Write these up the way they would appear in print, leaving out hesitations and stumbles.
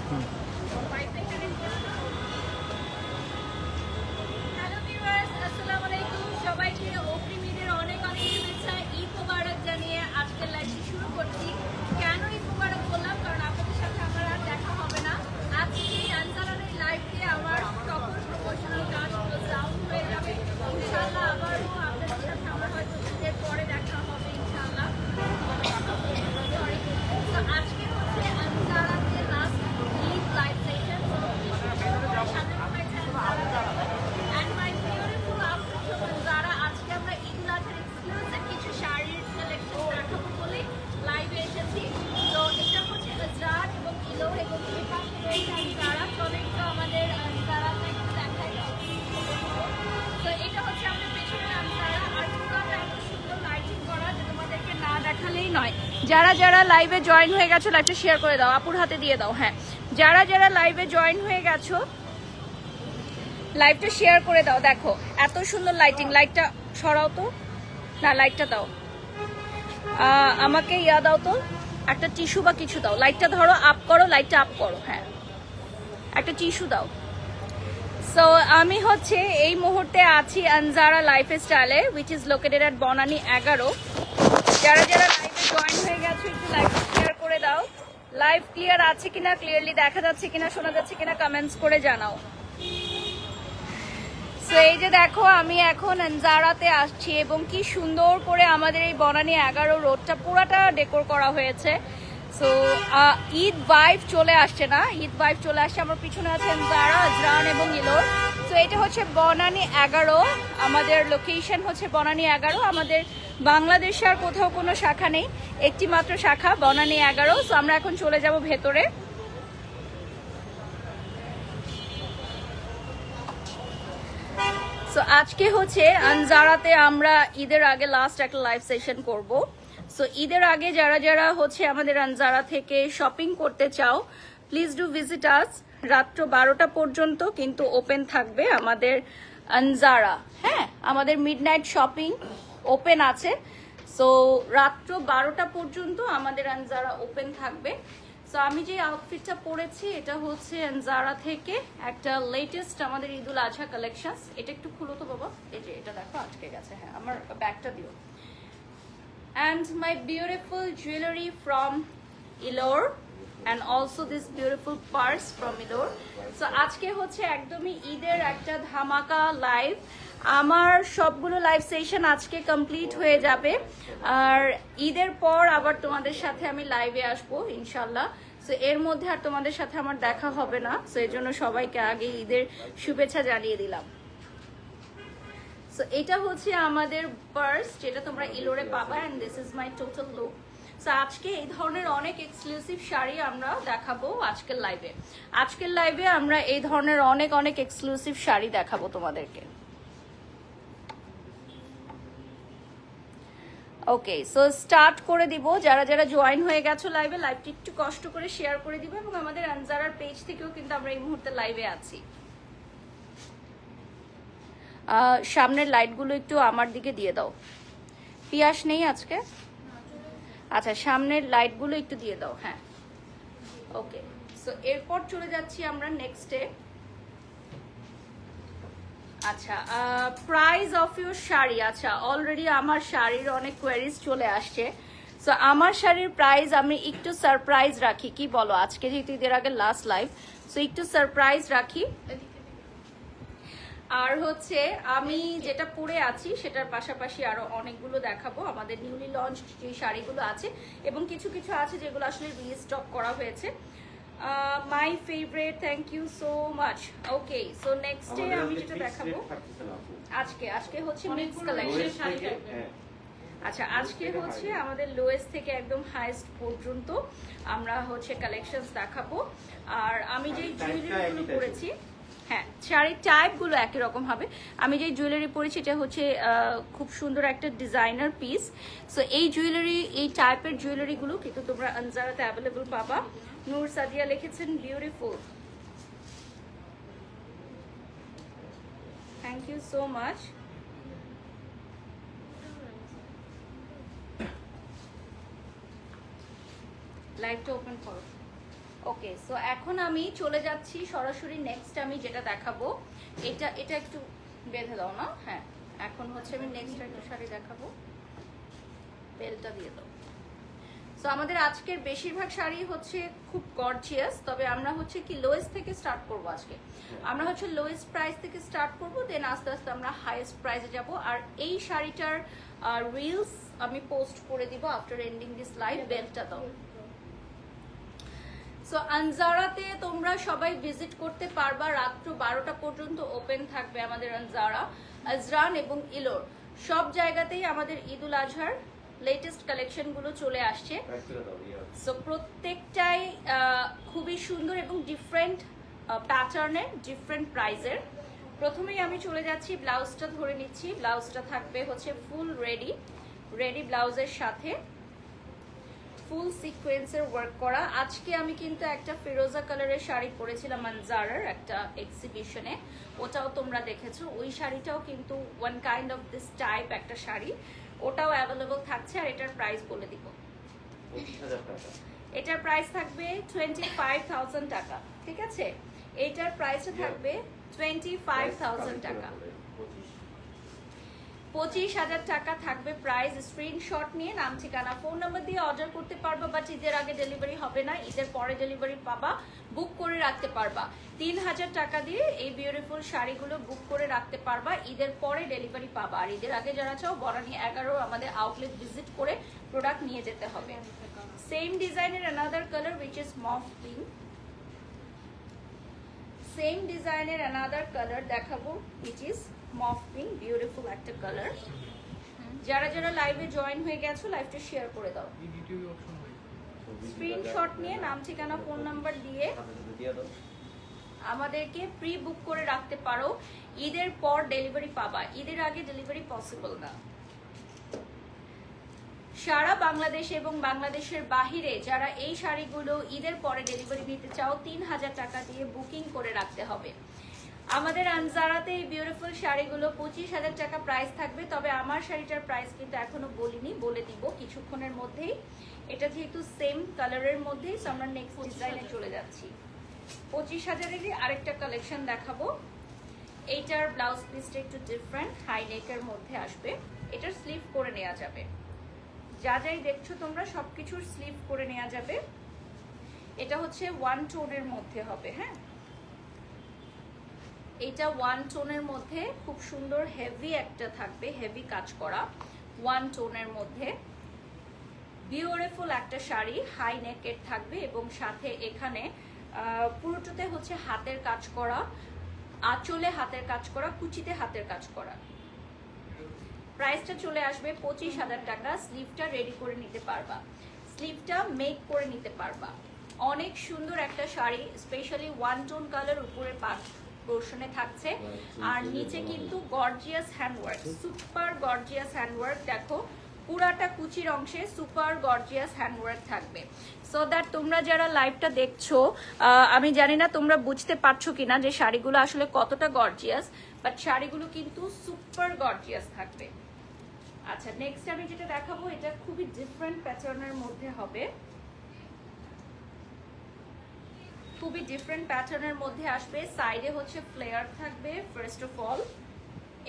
Hello viewers, আসসালামু আলাইকুম। সবাইকে অগ্রিম ঈদের অনেক অনেক শুভেচ্ছা। ঈদ মোবারক জানিয়ে আজকের লাইভটি শুরু করছি। কেন ঈদ মোবারক বললাম? কারণ আপনাদের সাথে আমার আর দেখা হবে না। আজকে আনজারার এই লাইভে আমার সকল প্রমোশনাল কাজগুলো ডাউন হয়ে যাবে। ইনশাআল্লাহ আবারও আপনাদের সাথে আমার হয়তো ঈদের পরে দেখা হবে ইনশাআল্লাহ। সরি। তো আজকে হচ্ছে আনজারাতে last Eid live session. And my beautiful afternoon যারা আজকে আমরা ঈদ উল আজহার এক্সক্লুসিভ কিছু শাড়ির কালেকশন দেখাবো বলে লাইভে এসেছি। তো এটা হচ্ছে আজরাত এবং ইলো এবং এই পাশে রয়েছে আনজারা। চলে একটু আমাদের আনজারাতে একটু দেখাই। তো এটা হচ্ছে আমাদের পেছনে আনজারা। আর পুরোটা এত সুন্দর লাইটিং করা যে তোমাদেরকে না দেখালেই নয়। যারা যারা লাইভে জয়েন হয়ে গেছো লাইভটা শেয়ার করে দাও, আপুর হাতে দিয়ে দাও। হ্যাঁ, যারা যারা লাইভে জয়েন হয়ে গেছো লাইভটা শেয়ার করে দাও। দেখো এত সুন্দর লাইটিং। লাইটটা সরাও তো, না লাইটটা দাও, আমাকে ইয়া দাও তো, একটা টিস্যু বা কিছু দাও। লাইটটা ধরো, আপ করো, লাইটটা আপ করো। হ্যাঁ, একটা টিস্যু দাও। সো আমি হচ্ছে এই মুহূর্তে আছি আনজারা লাইফস্টাইলে, which is located at Banani 11। যারা যারা লাইভে জয়েন হয়ে গেছো একটু লাইভটা শেয়ার করে দাও। লাইভ ক্লিয়ার আছে কিনা, ক্লিয়ারলি দেখা যাচ্ছে কিনা, শোনা যাচ্ছে কিনা কমেন্টস করে জানাও। সো এই যে দেখো আমি এখন আনজারাতে আসছি এবং কি সুন্দর করে আমাদের এই বনানী 11 রোডটা পুরাটা ডেকোর করা হয়েছে। সো ঈদ ভাইব চলে আসছে না, ঈদ ভাইব চলে আসছে। আমার পিছনে আছে আনজারা, আজরান এবং ইলোর। সো এটা হচ্ছে বনানী 11, আমাদের লোকেশন হচ্ছে বনানী 11। আমাদের বাংলাদেশে আর কোথাও কোনো শাখা নেই, একটি মাত্র শাখা বনানী 11। সো আমরা এখন চলে যাব ভেতরে। সো আজকে হচ্ছে আনজারাতে আমরা ঈদের আগে লাস্ট একটা লাইভ সেশন করব। সো ঈদের আগে যারা যারা হচ্ছে আমাদের আনজারা থেকে শপিং করতে চাও, প্লিজ ডু ভিজিট আস। রাত্র 12টা পর্যন্ত কিন্তু ওপেন থাকবে আমাদের আনজারা। হ্যাঁ, আমাদের মিডনাইট শপিং ওপেন আছে। সো রাত্র 12টা পর্যন্ত আমাদের আনজারা ওপেন থাকবে। সো আমি যে আউটফিটটা পরেছি এটা হচ্ছে আনজারা থেকে একটা লেটেস্ট আমাদের ঈদ উল আজহা কালেকশনস। এটা একটু খুলো তো বাবা। এই যে এটা দেখো আটকে গেছে। হ্যাঁ, আমার ব্যাগটা দিও। And my beautiful jewellery from Ilor and also this beautiful purse from Ilor. So আজকে হচ্ছে একদমই ঈদের একটা ধামাকা লাইভ। আমার সবগুলো লাইভ সেশন আজকে কমপ্লিট হয়ে যাবে, আর ঈদের পর আবার তোমাদের সাথে আমি লাইভে আসবো ইনশাল্লাহ। সো এর মধ্যে আর তোমাদের সাথে আমার দেখা হবে না। সো এর জন্য সবাইকে আগে ঈদের শুভেচ্ছা জানিয়ে দিলাম। সো এটা হচ্ছে আমাদের পার্স যেটা তোমরা ইলোরে পাবা, and this is my total look. So আজকে এই ধরনের অনেক এক্সক্লুসিভ শাড়ি আমরা দেখাবো আজকের লাইভে। আজকের লাইভে আমরা এই ধরনের অনেক অনেক এক্সক্লুসিভ শাড়ি দেখাবো তোমাদেরকে। ওকে, সো স্টার্ট করে দিব। যারা যারা জয়েন হয়ে গেছো লাইভে, লাইভটি একটু কষ্ট করে শেয়ার করে দিব এবং আমাদের আনজারার পেজ থেকেও কিন্তু আমরা এই মুহূর্তে লাইভে আছি। সামনের লাইটগুলো একটু আমার দিকে দিয়ে দাও। পিয়াস নেই আজকে? আচ্ছা, সামনের লাইটগুলো একটু দিয়ে দাও। হ্যাঁ, ওকে। সো এরপর চলে যাচ্ছি আমরা নেক্সটে। আচ্ছা, প্রাইস অফ ইউর শাড়ি। আচ্ছা, অলরেডি আমার শাড়ির অনেক কোয়ারিজ চলে আসছে। সো আমার শাড়ির প্রাইস আমি একটু সারপ্রাইজ রাখি, কি বলো? আজকে যেহেতু ঈদের আগে লাস্ট লাইভ, সো একটু সারপ্রাইজ রাখি। আর হচ্ছে আমি যেটা পরে আছি সেটার পাশাপাশি আরো অনেকগুলো দেখাবো আমাদের নিউলি লঞ্চ যে শাড়িগুলো আছে, এবং কিছু কিছু আছে যেগুলো আসলে রিস্টক করা হয়েছে। My favourite, thank you so much. Okay, so নেক্সটে আমি যেটা দেখাবো আজকে হচ্ছে মিক্স কালেকশন। আচ্ছা, আজকে হচ্ছে আমাদের লোয়েস্ট থেকে একদম হাইয়েস্ট পর্যন্ত আমরা হচ্ছে কালেকশনস দেখাবো। আর আমি যেই জুয়েলারিগুলো পরেছি, হ্যাঁ শাড়ির টাইপগুলো একই রকম হবে। আমি যেই জুয়েলারি পরেছি এটা হচ্ছে খুব সুন্দর একটা ডিজাইনার পিস। সো এই জুয়েলারি, এই টাইপের জুয়েলারিগুলো কিন্তু তোমরা আনজারাতে অ্যাভেলেবল পাবা। নূর সাদিয়া লিখেছেন beautiful, thank you so much. লাইভটা ওপেন করো। ওকে, সো এখন আমি চলে যাচ্ছি সরাসরি নেক্সট আমি যেটা দেখাবো, এটা একটু বেঁধে দাও না। হ্যাঁ, এখন হচ্ছে আমি নেক্সট একটা শাড়ি দেখাবো, বেলটা দিয়ে দাও। সো আমাদের আজকের বেশিরভাগ শাড়ি হচ্ছে খুব গর্জিয়াস, তবে আমরা হচ্ছে কি লোয়েস্ট থেকে স্টার্ট করব আজকে। আমরা হচ্ছে লোয়েস্ট প্রাইস থেকে স্টার্ট করব, দেন আস্তে আস্তে আমরা হাইয়েস্ট প্রাইসে যাব। আর এই শাড়িটার রিলস আমি পোস্ট করে দিব আফটার এন্ডিং দিস লাইভ। বেলটা দাও। সো আনজারাতে তোমরা সবাই ভিজিট করতে পারবা, রাত্র 12টা পর্যন্ত ওপেন থাকবে আমাদের আনজারা, আজরান এবং ইলোর সব জায়গাতেই আমাদের ঈদুল আজহার লেটেস্ট কালেকশন গুলো চলে আসছে। সো প্রত্যেকটাই খুবই সুন্দর এবং ডিফারেন্ট প্যাটার্নের, ডিফারেন্ট প্রাইজের। প্রথমেই আমি চলে যাচ্ছি, ব্লাউজটা ধরে নিচ্ছি। ব্লাউজটা থাকবে হচ্ছে ফুল রেডি ব্লাউজের সাথে ফুল সিকোয়েন্সের ওয়ার্ক করা। আজকে আমি কিন্তু একটা ফিরোজা কালারের শাড়ি পরেছিলাম আনজারার একটা এক্সিবিশনে, ওটাও তোমরা দেখেছো। ওই শাড়িটাও কিন্তু one kind of this type একটা শাড়ি, ওটাও অ্যাভেলেবল থাকছে। আর এটার প্রাইস বলে দিব, 25,000 টাকা। এটার প্রাইস থাকবে 25,000 টাকা। ঠিক আছে, এটার প্রাইসটা থাকবে 25,000 টাকা। 25,000 টাকা থাকবে প্রাইস। স্ক্রিনশট নিয়ে নাম ঠিকানা ফোন নাম্বার দিয়ে অর্ডার করতে পারবা, বাট ঈদের আগে ডেলিভারি হবে না, ঈদের পরে ডেলিভারি পাবা। বুক করে রাখতে পারবা, 3,000 টাকা দিয়ে এই বিউটিফুল শাড়িগুলো বুক করে রাখতে পারবা, ঈদের পরে ডেলিভারি পাবা। আর ঈদের আগে যারা চাও বনানী 11 আমাদের আউটলেট ভিজিট করে প্রোডাক্ট নিয়ে যেতে হবে। সেম ডিজাইনের another colour which is mauve pink. Same ডিজাইনের অ্যানাদার কালার দেখাবো which is mauve pink, beautiful একটা কালার। যারা যারা লাইভে জয়েন হয়ে গেছো লাইভটা শেয়ার করে দাও, স্ক্রিনশট নিয়ে নাম ঠিকানা ফোন নাম্বার দিয়ে আমাদেরকে প্রি বুক করে রাখতে পারো। ঈদের পর ডেলিভারি পাবা, ঈদের আগে ডেলিভারি পসিবল না। সারা বাংলাদেশ এবং বাংলাদেশের বাহিরে যারা এই শাড়িগুলো ঈদের পরে ডেলিভারি নিতে চাও 3,000 টাকা দিয়ে বুকিং করে রাখতে হবে। আমাদের আনজারাতে এই বিউটিফুল শাড়িগুলো 25,000 টাকা প্রাইস থাকবে, তবে আমার শাড়িটার প্রাইস কিন্তু এখনো বলিনি, বলে দিব কিছুক্ষণের মধ্যেই। এটা যেহেতু সেম কালারের মধ্যেই, সো আমরা নেক্সট ডিজাইনে চলে যাচ্ছি। 25,000-এরই আরেকটা কালেকশন দেখাবো। এইটার ব্লাউজ পিসটা একটু ডিফারেন্ট, হাই নেকের মধ্যে আসবে। এটার স্লিভ করে নেওয়া যাবে, যা যাই দেখছো তোমরা সবকিছুর স্লিভ করে নেওয়া যাবে। এটা হচ্ছে ওয়ান টোনের মধ্যে হবে। হ্যাঁ, এটা ওয়ান টোনের মধ্যে খুব সুন্দর হেভি একটা থাকবে, হেভি কাজ করা ওয়ান টোনের মধ্যে বিউটিফুল একটা শাড়ি, হাই নেকের থাকবে এবং সাথে এখানে পুরোটাতে হচ্ছে হাতের কাজ করা, আঁচলে হাতের কাজ করা, কুচিতে হাতের কাজ করা। প্রাইসটা চলে আসবে 25,000 টাকা। স্লিভটা রেডি করে নিতে পারবা, স্লিভটা মেক করে নিতে পারবা। অনেক সুন্দর একটা sari, specially one tone colour উপরে পোর্শনে থাকছে, আর নিচে কিন্তু gorgeous handwork, super gorgeous handwork. দেখো পুরাটা কুচির অংশে সুপার গর্জিয়াস হ্যান্ডওয়ার্ক থাকবে। সো দ্যাট তোমরা যারা লাইভটা দেখছো, আমি জানি না তোমরা বুঝতে পারছো কিনা যে শাড়িগুলো আসলে কতটা গর্জিয়াস, বাট শাড়িগুলো কিন্তু সুপার গর্জিয়াস থাকবে। আচ্ছা, নেক্সট আমি যেটা দেখাবো এটা খুবই ডিফারেন্ট প্যাটার্নের মধ্যে হবে, খুবই ডিফারেন্ট প্যাটার্নের মধ্যে আসবে। সাইডে হচ্ছে ফ্লেয়ার থাকবে ফার্স্ট অফ অল,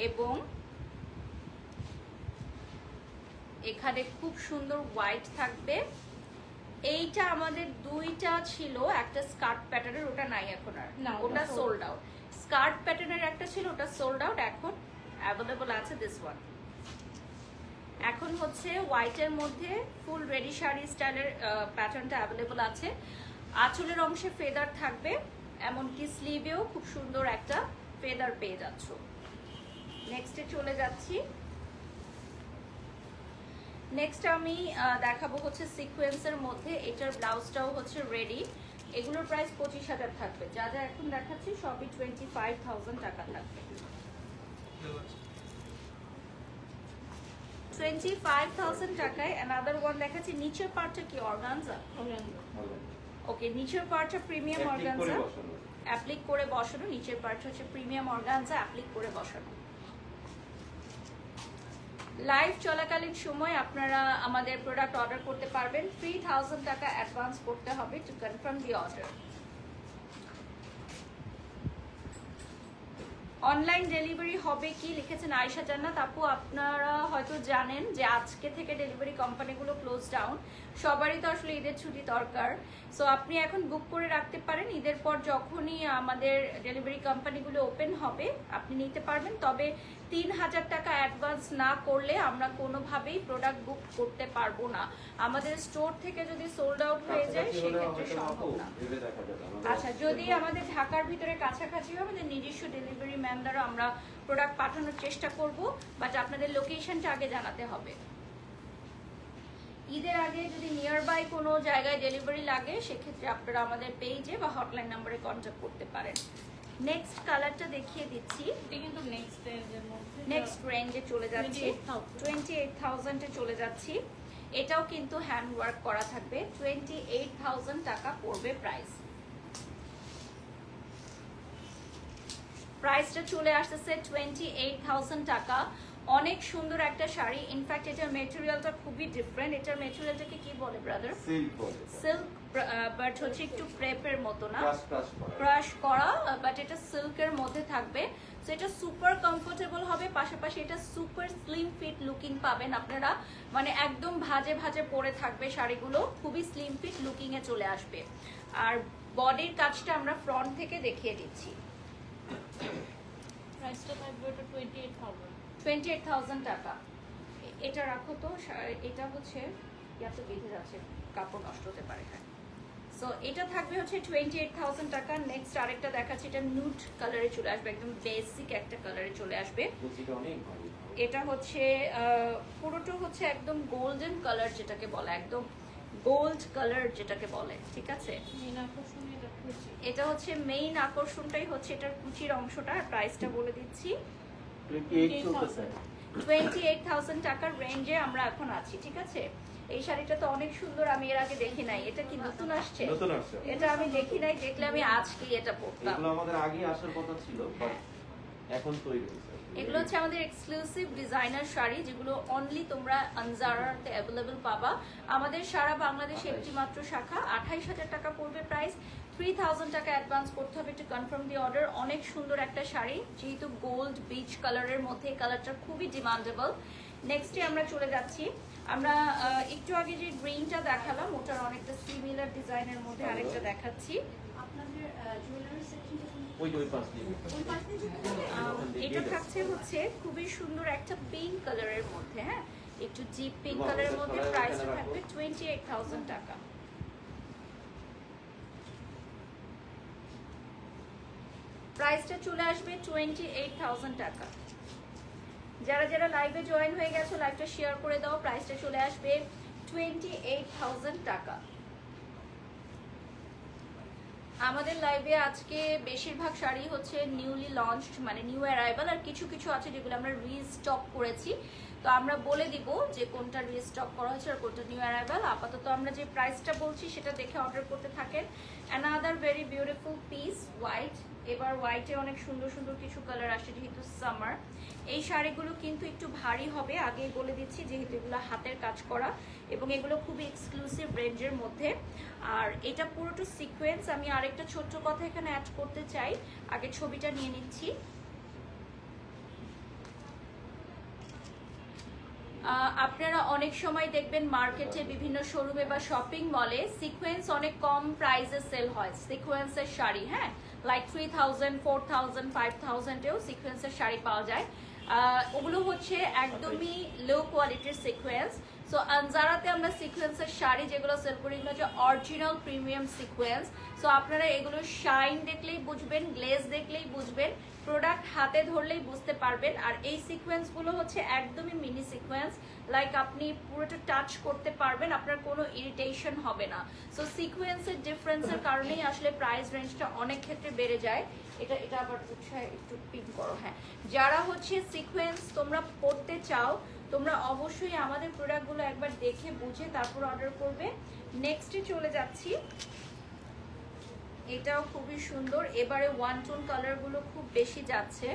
এবং এখানে খুব সুন্দর হোয়াইট থাকবে। এইটা আমাদের দুইটা ছিল, একটা স্কার্ট প্যাটার্নের, ওটা নাই এখন আর, ওটা সোল্ড আউট। স্কার্ট প্যাটার্নের একটা ছিল, ওটা সোল্ড আউট, এখন অ্যাভেলেবল আছে দিস ওয়ান। এখন হচ্ছে হোয়াইটের মধ্যে ফুল রেডি শাড়ি স্টাইলের প্যাটার্নটা অ্যাভেলেবল আছে। আঁচলের অংশে ফেদার থাকবে, এমনকি স্লিভেও খুব সুন্দর একটা ফেদার পেয়ে যাচ্ছ। নেক্সটে চলে যাচ্ছি। নেক্সট আমি দেখাবো হচ্ছে সিকোয়েন্সের মধ্যে, এটার ব্লাউজটাও হচ্ছে রেডি। এগুলোর প্রাইস 25,000 থাকবে। যা যা এখন দেখাচ্ছি সবই 25,000 টাকা থাকবে। 25,000 টাকায় অ্যানাদার ওয়ান দেখাচ্ছি। নিচের পার্টটা কি অর্গানজা? ওকে, নিচের পার্টটা প্রিমিয়াম অর্গানজা অ্যাপ্লিক করে বসানো, নিচের পার্ট হচ্ছে প্রিমিয়াম অর্গানজা অ্যাপ্লিক করে বসানো। লাইভ চলাকালীন সময় আপনারা আমাদের প্রোডাক্ট অর্ডার করতে পারবেন। 3000 টাকা অ্যাডভান্স করতে হবে to confirm the order. Online delivery হবে কি লিখেছেন আয়েশা জান্নাত আপু। আপনারা হয়তো জানেন যে আজকে থেকে ডেলিভারি কোম্পানিগুলো ক্লোজ ডাউন, সবারই তো আসলে ঈদের ছুটি দরকার। সো আপনি এখন বুক করে রাখতে পারেন, ঈদের পর যখনই আমাদের ডেলিভারি কোম্পানিগুলো ওপেন হবে আপনি নিতে পারবেন। তবে 3000 টাকা অ্যাডভান্স না করলে আমরা কোনোভাবেই প্রোডাক্ট বুক করতে পারবো না। আমাদের স্টোর থেকে যদি সোল্ড আউট হয়ে যায় সেক্ষেত্রে সম্ভব না। আচ্ছা, যদি আমাদের ঢাকার ভিতরে কাছাকাছি হয় আমাদের নিজস্ব ডেলিভারি ম্যান দ্বারা আমরা প্রোডাক্ট পাঠানোর চেষ্টা করব, বাট আপনাদের লোকেশনটা আগে জানাতে হবে। ঈদের আগে যদি নিয়ার বাই কোনো জায়গায় ডেলিভারি লাগে সেক্ষেত্রে আপনারা আমাদের পেজে বা হটলাইন নাম্বারে কন্ট্যাক্ট করতে পারেন। নেক্সট কালারটা দেখিয়ে দিচ্ছি। এটা কিন্তু নেক্সট রেঞ্জের মধ্যে, নেক্সট রেঞ্জে চলে যাচ্ছি, 28,000 এ চলে যাচ্ছি। এটাও কিন্তু হ্যান্ড ওয়ার্ক করা থাকবে। 28,000 টাকা পড়বে প্রাইস। প্রাইসটা চলে আসতেছে 28,000 টাকা। অনেক সুন্দর একটা শাড়ি। ইনফ্যাক্ট এটার মেটেরিয়ালটা খুবই ডিফারেন্ট। এটার মেটেরিয়ালটাকে কি বলে ব্রাদার? সিল্ক বলে। সিল্ক, বাট হচ্ছে একটু ক্রেপের মতো না, ক্রাশ ক্রাশ করা, বাট এটা সিল্কের মধ্যে থাকবে। সো এটা সুপার কমফোর্টেবল হবে, পাশাপাশি এটা সুপার স্লিম ফিট লুকিং পাবেন আপনারা। মানে একদম ভাজে ভাজে পরে থাকবে শাড়িগুলো, খুবই স্লিম ফিট লুকিং এ চলে আসবে। আর বডির কাজটা আমরা ফ্রন্ট থেকে দেখিয়ে দিচ্ছি। প্রাইসটা থাকবে ওটা 28,000 টাকা। এটা রাখো তো, এটা হচ্ছে ইয়াতে বেঁধে যাচ্ছে, কাপড় নষ্ট হতে পারে। হ্যাঁ, সো এটা থাকবে হচ্ছে 28,000 টাকা। নেক্সট আরেকটা দেখাচ্ছি, এটা নুড কালারে চলে আসবে, একদম বেসিক একটা কালারে চলে আসবে। এটা হচ্ছে পুরোটা হচ্ছে একদম গোল্ডেন কালার যেটাকে বলে, একদম গোল্ড কালার যেটাকে বলে, ঠিক আছে। এটা হচ্ছে মেইন আকর্ষণটাই হচ্ছে এটার কুচির অংশটা। প্রাইসটা বলে দিচ্ছি, 28,000 টাকার রেঞ্জে আমরা এখন আছি, ঠিক আছে। এই শাড়িটা তো অনেক সুন্দর, আমি এর আগে দেখি নাই। এটা কি নতুন আসছে? এটা আমি দেখি নাই, দেখলে আমি আজকে এটা পরতাম। এগুলো আমাদের আগে আসার কথা ছিল, বাট এখন তৈরি হয়েছে। এগুলো হচ্ছে আমাদের এক্সক্লুসিভ ডিজাইনার শাড়ি, যেগুলো অনলি তোমরা আনজারাতে অ্যাভেলেবল পাবা। আমাদের সারা বাংলাদেশে একটি মাত্র শাখা। 28,000 টাকা পড়বে প্রাইস। 3,000 টাকা অ্যাডভান্স করতে হবে টু কনফার্ম দি অর্ডার। অনেক সুন্দর একটা শাড়ি, যেহেতু গোল্ড বিচ কালারের মধ্যে কালারটা খুবই ডিমান্ডেবল। নেক্সটে আমরা চলে যাচ্ছি, আমরা একটু আগে যে গ্রিনটা দেখালাম ওটার অনেকটা সিমিলার ডিজাইনের মধ্যে আরেকটা দেখাচ্ছি। আপনাদের জুয়েলারি সেকশনটা এটা থাকছে হচ্ছে খুবই সুন্দর একটা পিঙ্ক কালারের মধ্যে, হ্যাঁ, একটু ডিপ পিঙ্ক কালারের মধ্যে। প্রাইসটা থাকবে 28,000 টাকা। প্রাইসটা চলে আসবে 28,000 টাকা। যারা যারা লাইভে জয়েন হয়ে গেছো লাইভটা শেয়ার করে দাও। প্রাইসটা চলে আসবে 28,000 টাকা। আমাদের লাইভে আজকে বেশিরভাগ শাড়ি হচ্ছে নিউলি লঞ্চড, মানে নিউ অ্যারাইভাল, আর কিছু কিছু আছে যেগুলো আমরা রিস্টক করেছি। তো আমরা বলে দিব যে কোনটা রিস্টক করা হয়েছে আর কোনটা নিউ অ্যারাইভাল। আপাতত আমরা যে প্রাইসটা বলছি সেটা দেখে অর্ডার করতে থাকেন। Another very beautiful piece, white. এবার হোয়াইটে অনেক সুন্দর সুন্দর কিছু কালার আসে, যেহেতু সামার। এই শাড়িগুলো কিন্তু একটু ভারী হবে, আগেই বলে দিচ্ছি, যেহেতু এগুলো হাতের কাজ করা এবং এগুলো খুবই এক্সক্লুসিভ রেঞ্জের মধ্যে। আর এটা পুরোটা সিকোয়েন্স। আমি আরেকটা ছোট্ট কথা এখানে অ্যাড করতে চাই, আগে ছবিটা নিয়ে নিচ্ছি। আপনারা অনেক সময় দেখবেন মার্কেটে বিভিন্ন শোরুমে বা শপিং মলে সিকোয়েন্স অনেক কম প্রাইসে সেল হয়, সিকোয়েন্সের শাড়ি, হ্যাঁ, লাইক 3,000, 4,000, 5,000-এও সিকোয়েন্সের শাড়ি পাওয়া যায়। ওগুলো হচ্ছে একদমই লো কোয়ালিটির সিকোয়েন্স। সো আনজারাতে আমরা সিকোয়েন্সের শাড়ি যেগুলো সেল করি এগুলো হচ্ছে অরিজিনাল প্রিমিয়াম সিকোয়েন্স। সো আপনারা এগুলো শাইন দেখলেই বুঝবেন, গ্লেজ দেখলেই বুঝবেন, প্রোডাক্ট হাতে ধরলেই বুঝতে পারবেন। আর এই সিকোয়েন্সগুলো হচ্ছে একদমই মিনি সিকোয়েন্স, লাইক আপনি পুরোটা টাচ করতে পারবেন, আপনার কোনো ইরিটেশন হবে না। সো সিকোয়েন্সের ডিফারেন্সের কারণেই আসলে প্রাইস রেঞ্জটা অনেক ক্ষেত্রে বেড়ে যায়। এটা আবার একটু পিন করো। হ্যাঁ, যারা হচ্ছে সিকোয়েন্স তোমরা পড়তে চাও তোমরা অবশ্যই আমাদের প্রোডাক্টগুলো একবার দেখে বুঝে তারপর অর্ডার করবে। নেক্সটে চলে যাচ্ছি, এটাও খুবই সুন্দর। এবারে ওয়ান টোন কালারগুলো খুব বেশি যাচ্ছে,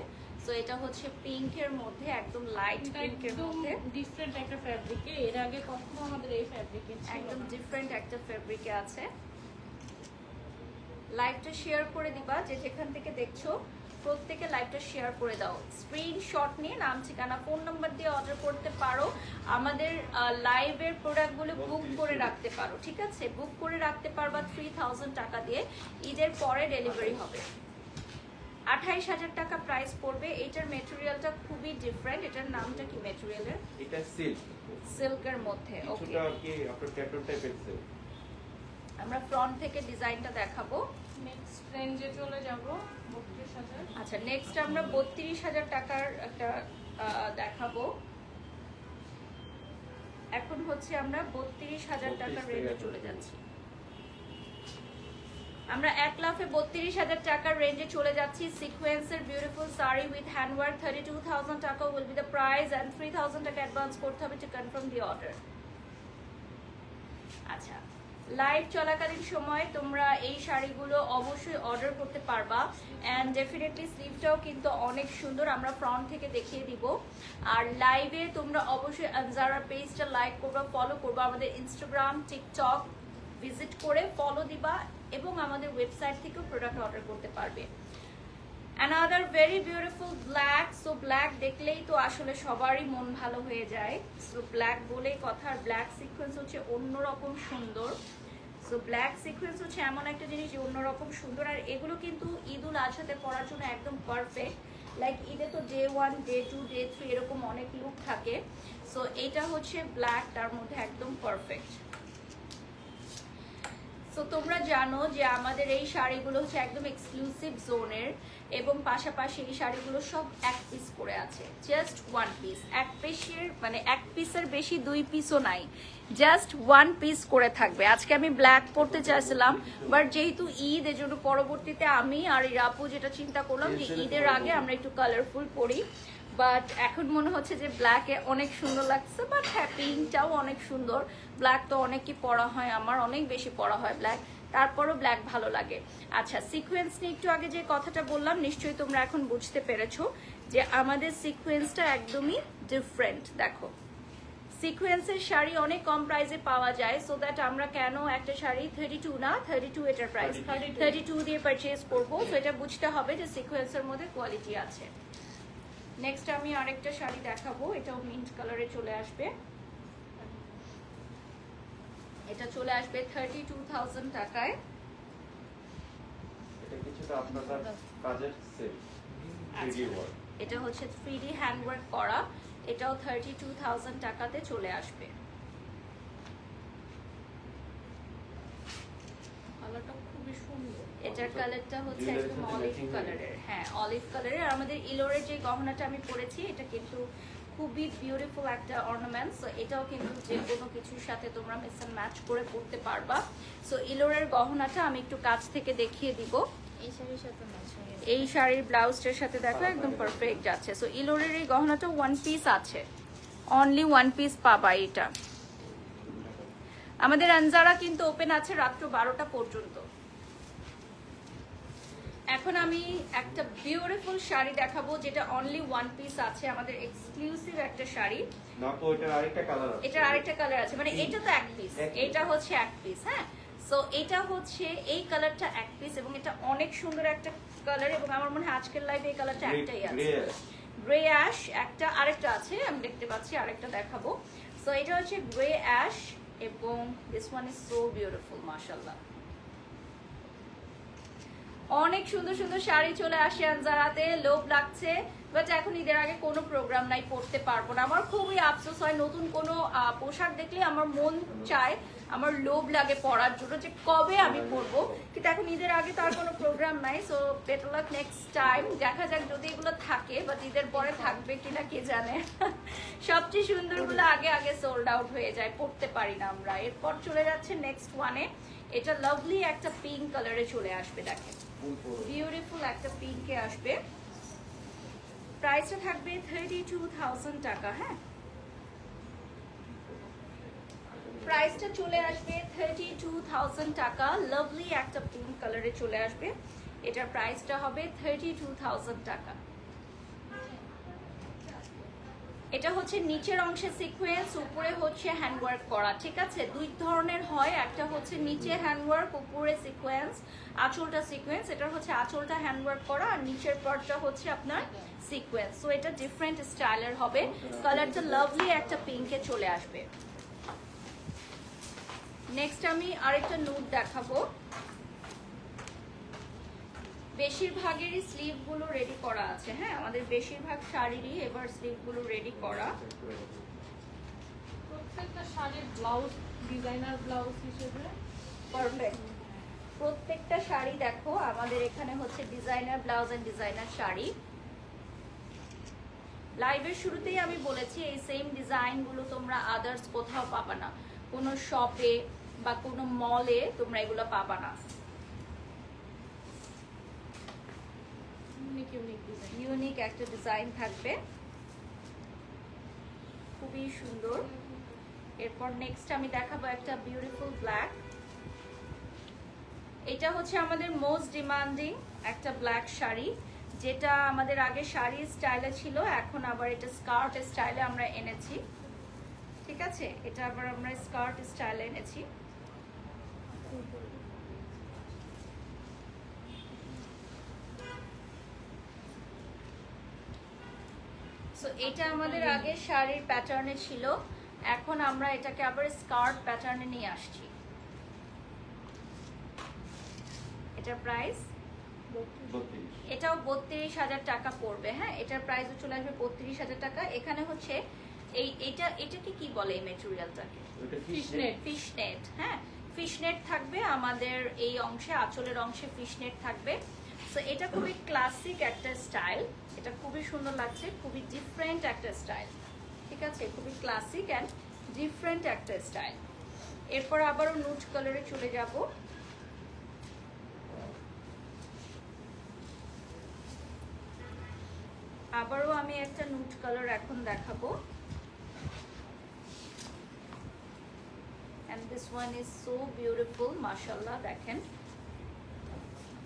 সো এটা হচ্ছে পিঙ্কের মধ্যে, একদম লাইট পিঙ্কের মধ্যে, ডিফারেন্ট একটা ফ্যাব্রিকে। এর আগে কখনো আমাদের এই ফ্যাব্রিকে ছিল একদম না। ডিফারেন্ট একটা ফেব্রিকে আছে। লাইভটা শেয়ার করে দিবা, যে যেখান থেকে দেখছো প্রত্যেকে লাইভটা শেয়ার করে দাও। স্ক্রিনশট নিয়ে নাম ঠিকানা ফোন নাম্বার দিয়ে অর্ডার করতে পারো। আমাদের লাইভের প্রোডাক্টগুলো বুক করে রাখতে পারো, ঠিক আছে? বুক করে রাখতে পারবা 3000 টাকা দিয়ে, ঈদের পরে ডেলিভারি হবে। 28000 টাকা প্রাইস পড়বে। এটার মেটেরিয়ালটা খুবই ডিফারেন্ট। এটার নামটা কি মেটেরিয়ালের? এটা সিল্ক, সিল্কের মধ্যে। ওকে, কিছুটা কি আপনার প্যাটার্ন টাইপের সিল্ক। আমরা ফ্রন্ট থেকে ডিজাইনটা দেখাবো। নেক্সট রেঞ্জে চলে যাব 32000। আচ্ছা, নেক্সট আমরা 32000 টাকার একটা দেখাবো। এখন হচ্ছে আমরা 32000 টাকার রেঞ্জে চলে যাচ্ছি। আমরা এক লাফে 32000 টাকার রেঞ্জে চলে যাচ্ছি। সিকোয়েন্সের বিউটিফুল শাড়ি উইথ হ্যান্ডওয়ার্ক, 32000 টাকা will be the price and 3000 টাকা অ্যাডভান্স করতে হবে টু কনফার্ম দি অর্ডার। আচ্ছা, লাইভ চলাকালীন সময় তোমরা এই শাড়িগুলো অবশ্যই অর্ডার করতে পারবা। অ্যান্ড ডেফিনেটলি স্লিভটাও কিন্তু অনেক সুন্দর, আমরা ফ্রন্ট থেকে দেখিয়ে দিব। আর লাইভে তোমরা অবশ্যই আনজারা পেজটা লাইক করবা, ফলো করবা, আমাদের ইনস্টাগ্রাম, টিকটক ভিজিট করে ফলো দিবা, এবং আমাদের ওয়েবসাইট থেকেও প্রোডাক্ট অর্ডার করতে পারবে। Another very beautiful black. So black দেখলেই তো আসলে সবারই মন ভালো হয়ে যায়। সো ব্ল্যাক বলেই কথা। আর ব্ল্যাক সিকোয়েন্স হচ্ছে অন্যরকম সুন্দর। সো ব্ল্যাক সিকোয়েন্স হচ্ছে এমন একটা জিনিস যে অন্যরকম সুন্দর। আর এগুলো কিন্তু ঈদুল আজহাতে পরার জন্য একদম পারফেক্ট। লাইক ঈদে তো ডে 1, ডে 2, ডে 3 এরকম অনেক লুক থাকে। সো এইটা হচ্ছে ব্ল্যাক, তার মধ্যে একদম পারফেক্ট। সো তোমরা জানো যে আমাদের এই শাড়িগুলো হচ্ছে একদম এক্সক্লুসিভ জোনের, এবং পাশাপাশি এই শাড়িগুলো সব এক পিস করে আছে, জাস্ট ওয়ান পিস। এক পিসের বেশি 2 পিসও নাই, জাস্ট ওয়ান পিস করে থাকবে। আজকে আমি ব্ল্যাক পরতে চাইছিলাম, বাট যেহেতু ঈদ, এর জন্য পরবর্তীতে আমি আর ইরাপু যেটা চিন্তা করলাম যে ঈদের আগে আমরা একটু কালারফুল পরি। বাট এখন মনে হচ্ছে যে ব্ল্যাকে অনেক সুন্দর লাগছে। বাট হ্যাঁ, পিঙ্কটাও অনেক সুন্দর। ব্ল্যাক তো অনেকই পরা হয়, আমার অনেক বেশি পরা হয় ব্ল্যাক, তারপরও ব্ল্যাক ভালো লাগে। আচ্ছা, সিকোয়েন্স নিয়ে একটু আগে যে কথাটা বললাম, নিশ্চয়ই তোমরা এখন বুঝতে পেরেছো যে আমাদের সিকোয়েন্সটা একদমই ডিফারেন্ট। দেখো, সিকোয়েন্সের শাড়ি অনেক কম প্রাইসে পাওয়া যায়। সো দ্যাট আমরা কেন একটা শাড়ি 32 না, 32 এটার প্রাইস 32 দিয়ে পারচেজ করবো। তো এটা বুঝতে হবে যে সিকোয়েন্সের মধ্যে কোয়ালিটি আছে। নেক্সট আমি আরেকটা শাড়ি দেখাবো, এটাও মিন্ট কালারে চলে আসবে। এটা চলে আসবে 32000 টাকায়। এটা কিছুটা আপনার কাজের সেল 3D ওয়ার্ক। এটা হচ্ছে 3D হ্যান্ডওয়ার্ক করা, এটাও 32000 টাকাতে চলে আসবে। কালারটা খুবই সুন্দর। এটার কালারটা হচ্ছে একদম অলিভ কালারের। হ্যাঁ, অলিভ কালারের। আর আমাদের ইলোরের যে গহনাটা আমি পরেছি, এটা কিন্তু খুবই বিউটিফুল একটা অর্নামেন্টস। সো এটাও কিন্তু যে কোনো কিছুর সাথে তোমরা মিক্স এন্ড ম্যাচ করে পরতে পারবা। সো ইলোরের গহনাটা আমি একটু কাছ থেকে দেখিয়ে দিব। এই শাড়ির সাথে ম্যাচ হয়ে গেছে। এই শাড়ির ব্লাউজটার সাথে দেখো একদম পারফেক্ট যাচ্ছে। সো ইলোরের এই গহনাটা 1 পিস আছে, অনলি 1 পিস পাবা এটা। আমাদের আনজারা কিন্তু ওপেন আছে রাত্র 12টা পর্যন্ত। এখন আমি একটা বিউটিফুল শাড়ি দেখাবো, যেটা অনলি 1 পিস আছে, আমাদের এক্সক্লুসিভ একটা শাড়ি। না তো এটার আরেকটা কালার আছে। এটার আরেকটা কালার আছে, মানে এটা তো 1 পিস, এটা হচ্ছে 1 পিস। হ্যাঁ, সো এটা হচ্ছে এই কালারটা 1 পিস, এবং এটা অনেক সুন্দর একটা কালার। এবং আমার মনে হয় আজকের লাইভে এই কালারটা একটাই আছে, গ্রে অ্যাশ। একটা আরেকটা আছে, আমি দেখতে পাচ্ছি, আরেকটা দেখাবো। সো এটা হচ্ছে গ্রে অ্যাশ, এবং this one is so beautiful, মাশাআল্লাহ। অনেক সুন্দর সুন্দর শাড়ি চলে আসে আনজারাতে, লোভ লাগছে। বাট এখন ঈদের আগে কোনো প্রোগ্রাম নাই, পড়তে পারবো না। আমার খুবই আফসোস হয়, নতুন কোনো পোশাক দেখলে আমার মন চায়, আমার লোভ লাগে পরার জন্য, যে কবে আমি পরবো। কিন্তু এখন ঈদের আগে তো আর কোনো প্রোগ্রাম নাই। So better luck next time, দেখা যাক যদি এগুলো থাকে, বাট ঈদের পরে থাকবে কিনা কে জানে। সবচেয়ে সুন্দরগুলো আগে আগে সোল্ড আউট হয়ে যায়, পড়তে পারি না আমরা। এরপর চলে যাচ্ছে নেক্সট ওয়ানে। এটা লাভলি একটা পিঙ্ক কালারে চলে আসবে, দেখেন বিউটিফুল একটা পিঙ্কে আসবে। প্রাইসটা থাকবে 32000 টাকা। হ্যাঁ, প্রাইসটা চলে আসবে 32000 টাকা। লাভলি একটা পিঙ্ক কালারে চলে আসবে, এটার প্রাইসটা হবে 32000 টাকা। এটা হচ্ছে নিচের অংশে সিকোয়েন্স, উপরে হচ্ছে হ্যান্ডওয়ার্ক করা, ঠিক আছে? দুই ধরনের হয়, একটা হচ্ছে নিচে হ্যান্ডওয়ার্ক, উপরে সিকোয়েন্স, আঁচলটা সিকোয়েন্স। এটা হচ্ছে আঁচলটা হ্যান্ডওয়ার্ক করা আর নিচের পার্টটা হচ্ছে আপনার সিকোয়েন্স। সো এটা ডিফারেন্ট স্টাইলের হবে। কালারটা লাভলি একটা পিঙ্কে চলে আসবে। নেক্সট আমি আরেকটা নুড দেখাবো। বেশিরভাগেরই স্লিভ গুলো রেডি করা আছে, হ্যাঁ আমাদের বেশিরভাগ শাড়িরই এবার স্লিভ গুলো রেডি করা। প্রত্যেকটা শাড়ির ব্লাউজ ডিজাইনার ব্লাউজ হিসেবে পারফেক্ট। প্রত্যেকটা শাড়ি দেখো আমাদের এখানে হচ্ছে designer blouse and designer sari. লাইভের শুরুতেই আমি বলেছি এই সেম ডিজাইন গুলো তোমরা আদার্স কোথাও পাবা না, কোনো শপে বা কোনো মলে তোমরা এগুলো পাবা না। ইউনিক একটা ডিজাইন থাকবে, খুবই সুন্দর। এরপর নেক্সট আমি দেখাবো একটা বিউটিফুল ব্ল্যাক। এটা হচ্ছে আমাদের মোস্ট ডিমান্ডিং একটা ব্ল্যাক শাড়ি, যেটা আমাদের আগে শাড়ি স্টাইলে ছিল, এখন আবার এটা স্কার্ট স্টাইলে আমরা এনেছি, ঠিক আছে? এটা আবার আমরা স্কার্ট স্টাইলে এনেছি। সো এটা আমাদের আগে শাড়ির প্যাটার্নে ছিল, এখন আমরা এটাকে আবার স্কার্ট প্যাটার্নে নিয়ে আসছি। এটার প্রাইস এটাও 32,000 টাকা পড়বে, হ্যাঁ এটার প্রাইসও চলে আসবে 32,000 টাকা। এখানে হচ্ছে এটাকে কি বলে এই ম্যাটেরিয়ালটাকে? ফিশনেট, হ্যাঁ ফিশনেট থাকবে আমাদের এই অংশে, আঁচলের অংশে ফিশনেট থাকবে। সো এটা খুবই ক্লাসিক একটা স্টাইল, এটা খুবই সুন্দর লাগছে, খুবই ডিফারেন্ট একটা স্টাইল, ঠিক আছে? খুবই ক্লাসিক অ্যান্ড ডিফারেন্ট একটা স্টাইল। এরপর আবারও নুট কালারে চলে যাব। আবারও আমি একটা নুট কালার এখন দেখাবো। and this one is so beautiful, mashallah দেখেন।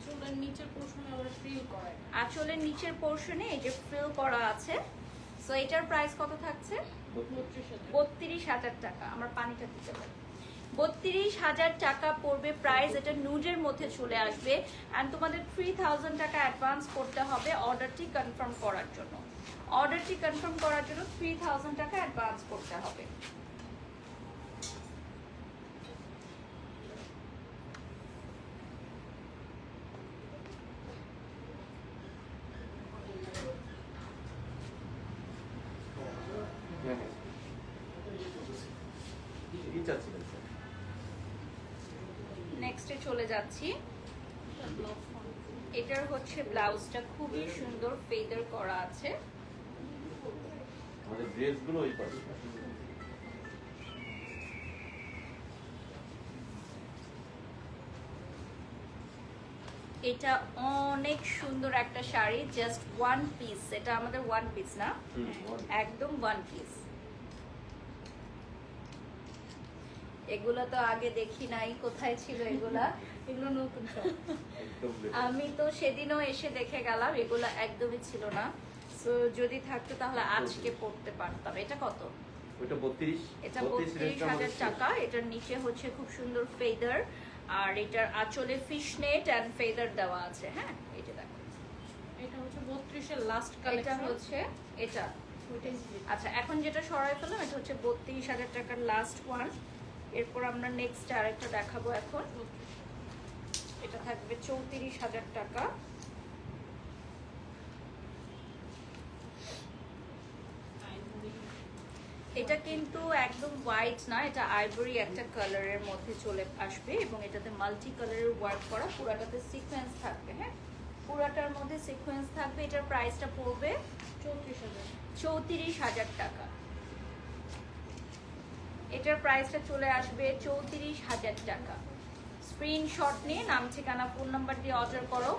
চুলের নিচের পোরশনে আবার ফ্রিল করা, আঁচলের নিচের পোরশনে এই যে ফ্রিল করা আছে। সো এটার প্রাইস কত থাকছে? 32,000 টাকা। আমার পানিটা দিতে পারি। 32,000 টাকা পড়বে প্রাইস। এটা নুডের মধ্যে চলে আসবে এন্ড তোমাদের 3,000 টাকা অ্যাডভান্স করতে হবে অর্ডারটি কনফার্ম করার জন্য। অর্ডারটি কনফার্ম করার জন্য 3,000 টাকা অ্যাডভান্স করতে হবে। নেক্সটে চলে যাচ্ছি। এটার হচ্ছে ব্লাউজটা খুবই সুন্দর ফেদার করা আছে। আমাদের ড্রেসগুলো ওই পাশে। এটা অনেক সুন্দর একটা শাড়ি, জাস্ট ওয়ান পিস। এটা আমাদের ওয়ান পিস না, একদম ওয়ান পিস। এগুলা তো আগে দেখি নাই, কোথায় ছিল এগুলা? এগুলো নতুন সব। আমি তো সেদিনও এসে দেখে গেলাম, এগুলা একদমই ছিল না। সো যদি থাকতো তাহলে আজকে পড়তে পারতাম। এটা কত? ওটা 32। এটা 32,000 টাকা। এটার নিচে হচ্ছে খুব সুন্দর ফেদার, আর এটার আঁচলে ফিশনেট এন্ড ফেদার দেওয়া আছে, হ্যাঁ এই যে দেখো। এটা হচ্ছে 32 এর লাস্ট এটা কালেকশন। হচ্ছে এটা। আচ্ছা এখন যেটা সরাই ফেললাম এটা হচ্ছে 32,000 টাকার লাস্ট ওয়ান। এরপর আমরা নেক্সট আরেকটা দেখাবো এখন। এটা থাকবে 34,000 টাকা। এটা কিন্তু একদম হোয়াইট না, এটা আইভরি একটা কালারের মধ্যে চলে আসবে এবং এটাতে মাল্টি কালারের ওয়ার্ক করা, পুরাটাতে সিকোয়েন্স থাকবে, হ্যাঁ পুরাটার মধ্যে সিকোয়েন্স থাকবে। এটার প্রাইসটা পড়বে 34,000 টাকা। এটার প্রাইসটা চলে আসবে 34,000 টাকা। স্ক্রিনশট নিয়ে নাম ঠিকানা ফোন নাম্বার দিয়ে অর্ডার করো।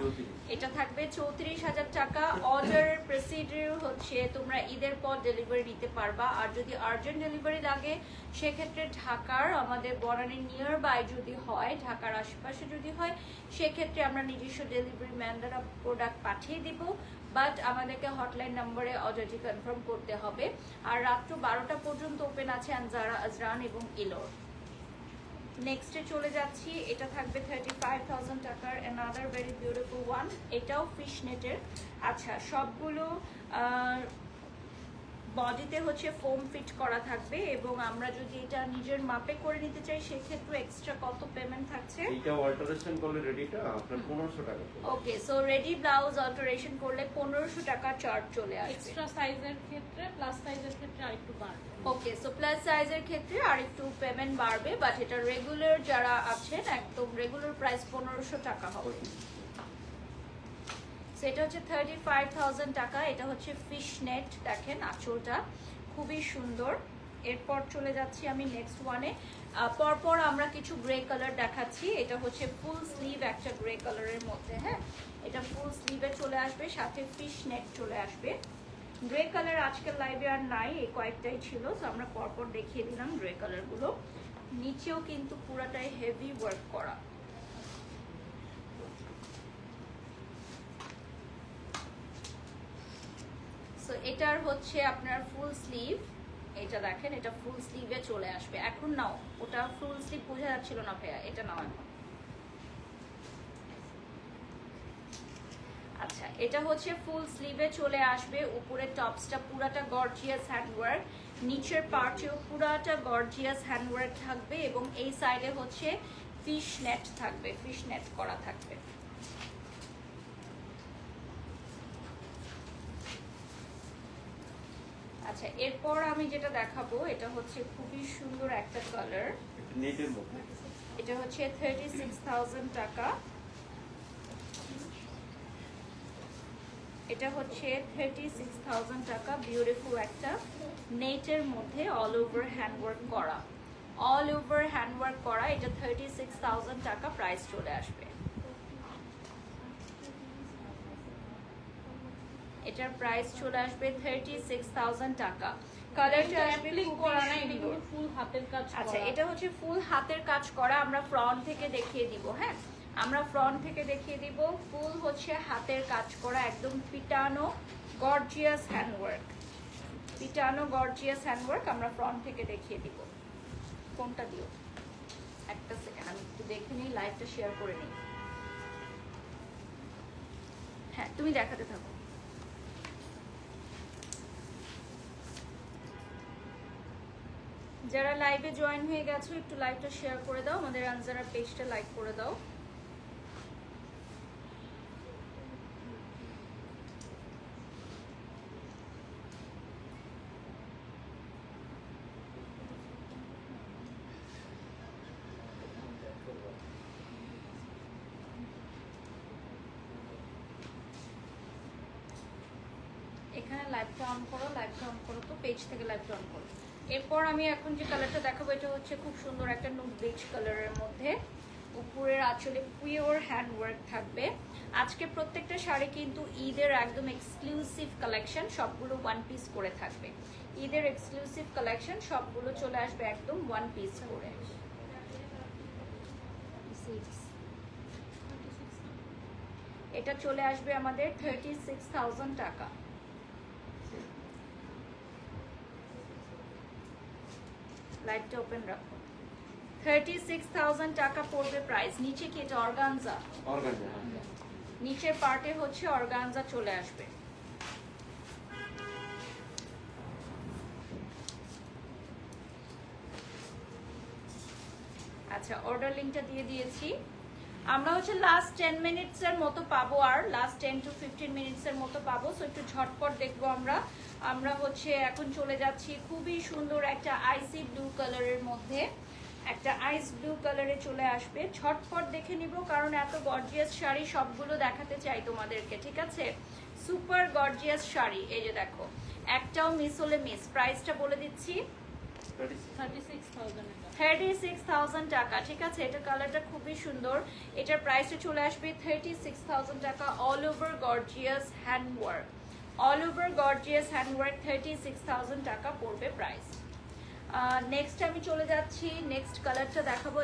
এটা থাকবে 34,000 টাকা। অর্ডারের প্রসিডিউর হচ্ছে তোমরা ঈদের পর ডেলিভারি নিতে পারবা, আর যদি আর্জেন্ট ডেলিভারি লাগে সেক্ষেত্রে ঢাকার আমাদের বনানীর নিয়ার বাই যদি হয়, ঢাকার আশেপাশে যদি হয় সেক্ষেত্রে আমরা নিজস্ব ডেলিভারি ম্যান দ্বারা প্রোডাক্ট পাঠিয়ে দিব, বাট আমাদেরকে হটলাইন নম্বরে অর্ডারটি কনফার্ম করতে হবে। আর রাত্র 12টা পর্যন্ত ওপেন আছে আনজারা, আজরান এবং ইলোর। নেক্সটে চলে যাচ্ছি, এটা থাকবে 35,000 টাকার অ্যানাদার ভেরি বিউটিফুল ওয়ান। এটাও ফিশ নেটের। আচ্ছা, সবগুলো বডিতে হচ্ছে ফোম ফিট করা থাকবে এবং আমরা যদি এটা নিজের মাপে করে নিতে চাই সেক্ষেত্রে এক্সট্রা কত পেমেন্ট থাকছে? এইটা অল্টারেশন করলে রেডিটা আপনার 1500 টাকা পড়বে। ওকে, সো রেডি ব্লাউজ অল্টারেশন করলে 1500 টাকা চার্জ চলে আসবে। এক্সট্রা সাইজের ক্ষেত্রে, প্লাস সাইজের ক্ষেত্রে আরেকটু বাড়বে। ওকে, সো প্লাস সাইজের ক্ষেত্রে আরেকটু পেমেন্ট বাড়বে, বাট এটা রেগুলার যারা আছেন একদম রেগুলার প্রাইস 1500 টাকা হবে। সেটা হচ্ছে 35,000 টাকা। এটা হচ্ছে ফিশ নেট, দেখেন আঁচলটা খুবই সুন্দর। এরপর চলে যাচ্ছি আমি নেক্সট ওয়ানে। পরপর আমরা কিছু গ্রে কালার দেখাচ্ছি। এটা হচ্ছে ফুল স্লিভ একটা গ্রে কালারের মধ্যে। হ্যাঁ, এটা ফুল স্লিভে চলে আসবে, সাথে ফিশ নেট চলে আসবে। গ্রে কালার আজকের লাইভে আর নাই, এই কয়েকটাই ছিল, তো আমরা পরপর দেখিয়ে দিলাম গ্রে কালারগুলো। নিচেও কিন্তু পুরাটাই হেভি ওয়ার্ক করা। সো এটার হচ্ছে আপনার ফুল স্লিভ, এটা দেখেন এটা ফুল স্লিভে চলে আসবে। এখন নাও, ওটা ফুল স্লিভ বোঝা যাচ্ছিল না ভাইয়া, এটা নাও এখন। আচ্ছা, এটা হচ্ছে ফুল স্লিভে চলে আসবে। উপরে টপসটা পুরাটা গর্জিয়াস হ্যান্ডওয়ার্ক, নিচের পার্টেও পুরাটা গর্জিয়াস হ্যান্ডওয়ার্ক থাকবে এবং এই সাইডে হচ্ছে ফিশ নেট থাকবে, ফিশ নেট করা থাকবে। আচ্ছা, এরপর আমি যেটা দেখাবো এটা হচ্ছে খুবই সুন্দর একটা কালার, নেটের মধ্যে। এটা হচ্ছে 36,000 টাকা। এটা হচ্ছে 36,000 টাকা, বিউটিফুল একটা নেটের মধ্যে অল ওভার হ্যান্ডওয়ার্ক করা, অল ওভার হ্যান্ডওয়ার্ক করা। এটা 36,000 টাকা প্রাইস চলে আসবে। এটার প্রাইস চলে আসবে 36,000 টাকা। কালারটা আসবে করা না, এটা কিন্তু ফুল হাতের কাজ করা। আচ্ছা, এটা হচ্ছে ফুল হাতের কাজ করা। আমরা ফ্রন্ট থেকে দেখিয়ে দিব। হ্যাঁ, আমরা ফ্রন্ট থেকে দেখিয়ে দিব। ফুল হচ্ছে হাতের কাজ করা, একদম পিটানো গর্জিয়াস হ্যান্ডওয়ার্ক, পিটানো গর্জিয়াস হ্যান্ডওয়ার্ক। আমরা ফ্রন্ট থেকে দেখিয়ে দিব। কোনটা দিও? একটা সেকেন্ড, আমি একটু দেখে নিই, লাইভটা শেয়ার করে নিই। হ্যাঁ, তুমি দেখাতে থাকো। যারা লাইভে জয়েন হয়ে গেছো একটু লাইভটা শেয়ার করে দাও, আমাদের আনজারা পেজটা লাইক করে দাও। এখানে লাইভটা অন করো, লাইভটা অন করো, তো পেজ থেকে লাইভটা অন করো। এরপর আমি এখন যে কালারটা দেখাবো এটা হচ্ছে খুব সুন্দর একটা নুড বেজ কালারের মধ্যে, উপরের আঁচলে পিওর হ্যান্ড ওয়ার্ক থাকবে। আজকে প্রত্যেকটা শাড়ি কিন্তু ঈদের একদম এক্সক্লুসিভ কালেকশন, সবগুলো ওয়ান পিস করে থাকবে। ঈদের এক্সক্লুসিভ কালেকশন সবগুলো চলে আসবে একদম ওয়ান পিস করে। এটা চলে আসবে আমাদের 36,000 টাকা। লাইটটা ওপেন রাখো। 36,000 টাকা পড়বে প্রাইস। নিচে কি এটা অর্গানজা? অর্গানজা। নিচের পার্টে হচ্ছে অর্গানজা চলে আসবে। আচ্ছা, অর্ডার লিংকটা দিয়ে দিয়েছি। আমরা হচ্ছে লাস্ট 10 মিনিটস এর মতো পাবো, আর লাস্ট 10 to 15 মিনিটস এর মতো পাবো। সো একটু ঝটপট দেখবো আমরা হচ্ছে এখন চলে যাচ্ছি খুবই সুন্দর একটা আইসি ব্লু কালারের মধ্যে, একটা আইস ব্লু কালারে চলে আসবে। ঝটপট দেখে নিব কারণ এত গর্জিয়াস শাড়ি সবগুলো দেখাতে চাই তোমাদেরকে, ঠিক আছে? সুপার গর্জিয়াস শাড়ি, এই যে দেখো, একটাও মিস হলে মিস। প্রাইসটা বলে দিচ্ছি 36,000 টাকা, ঠিক আছে? এটা কালারটা খুবই সুন্দর। এটার প্রাইসটা চলে আসবে 36,000 টাকা। All over gorgeous handwork, all over gorgeous handwork, 36,000 টাকা পড়বে প্রাইস। নেক্সট আমি চলে যাচ্ছি, নেক্সট কালারটা দেখাবো।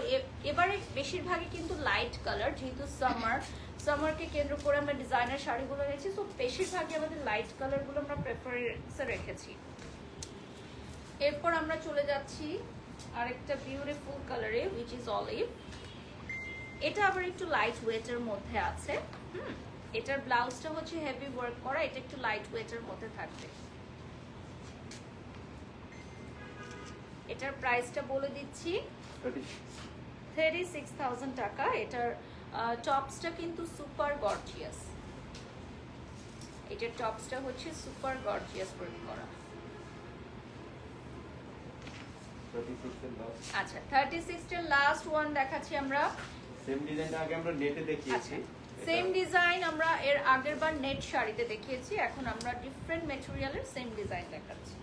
এবারে বেশিরভাগই কিন্তু লাইট কালার, যেহেতু সামার, সামারকে কেন্দ্র করে আমরা ডিজাইনার শাড়িগুলো রেখেছি। সো বেশিরভাগই আমাদের লাইট কালারগুলো আমরা প্রেফারেন্সে রেখেছি। এরপর আমরা চলে যাচ্ছি আরেকটা বিউটিফুল কালারে, উইচ ইজ অলিভ। এটা আবার একটু লাইট ওয়েটের মধ্যে আছে। এটার ব্লাউজটা হচ্ছে হেভি ওয়ার্ক করা, এটা একটু লাইট ওয়েটের মধ্যে থাকবে। এটার প্রাইসটা বলে দিচ্ছি 36,000 টাকা। এটার টপসটা কিন্তু সুপার গর্জিয়াস, এটার টপসটা হচ্ছে সুপার গর্জিয়াস প্রিন্ট করা। 36 এর লাস্ট। আচ্ছা 36 এর লাস্ট ওয়ান দেখাচ্ছি আমরা। সেম ডিজাইনটা আগে আমরা নেটে দেখিয়েছি। সেম ডিজাইন আমরা এর আগের বার নেট শাড়িতে দেখিয়েছি, এখন আমরা ডিফারেন্ট ম্যাটেরিয়ালের সেম ডিজাইন দেখাচ্ছি।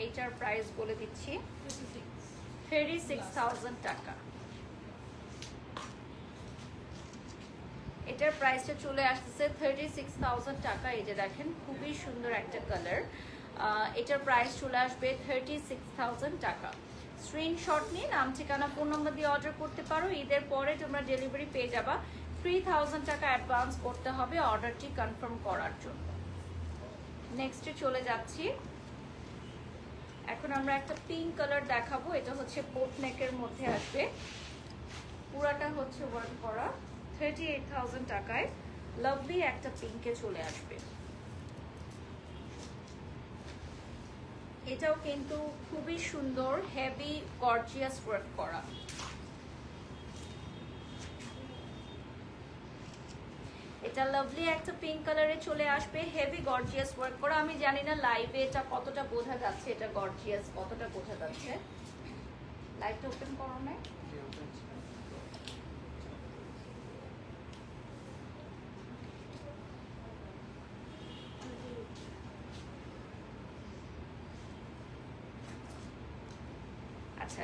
এইটার প্রাইস বলে দিচ্ছি 36,000 টাকা। এটার প্রাইসটা চলে আসছে 36,000 টাকা। এই যে দেখেন খুবই সুন্দর একটা কালার। এটার প্রাইস চলে আসবে 36,000 টাকা। স্ক্রিনশট নিয়ে নাম ঠিকানা ফোন নম্বর দিয়ে অর্ডার করতে পারো। ঈদের পরে তোমরা ডেলিভারি পেয়ে যাবা। 3,000 টাকা অ্যাডভান্স করতে হবে অর্ডারটি কনফার্ম করার জন্য। নেক্সটে চলে যাচ্ছি। এখন আমরা একটা পিঙ্ক কালার দেখাবো। এটা হচ্ছে বোট নেকের মধ্যে আসবে, পুরাটা হচ্ছে ওয়ার্ক করা। 38,000 টাকায় লাভলি একটা পিঙ্কে চলে আসবে। এটাও কিন্তু খুবই সুন্দর, হেভি গর্জিয়াস ওয়ার্ক করা। এটা লাভলি একটা পিঙ্ক কালারে চলে আসবে, হেভি গর্জিয়াস ওয়ার্ক করা। আমি জানি না লাইভে এটা কতটা বোঝা যাচ্ছে, এটা গর্জিয়াস কতটা বোঝা যাচ্ছে। লাইভটা ওপেন করো না। আচ্ছা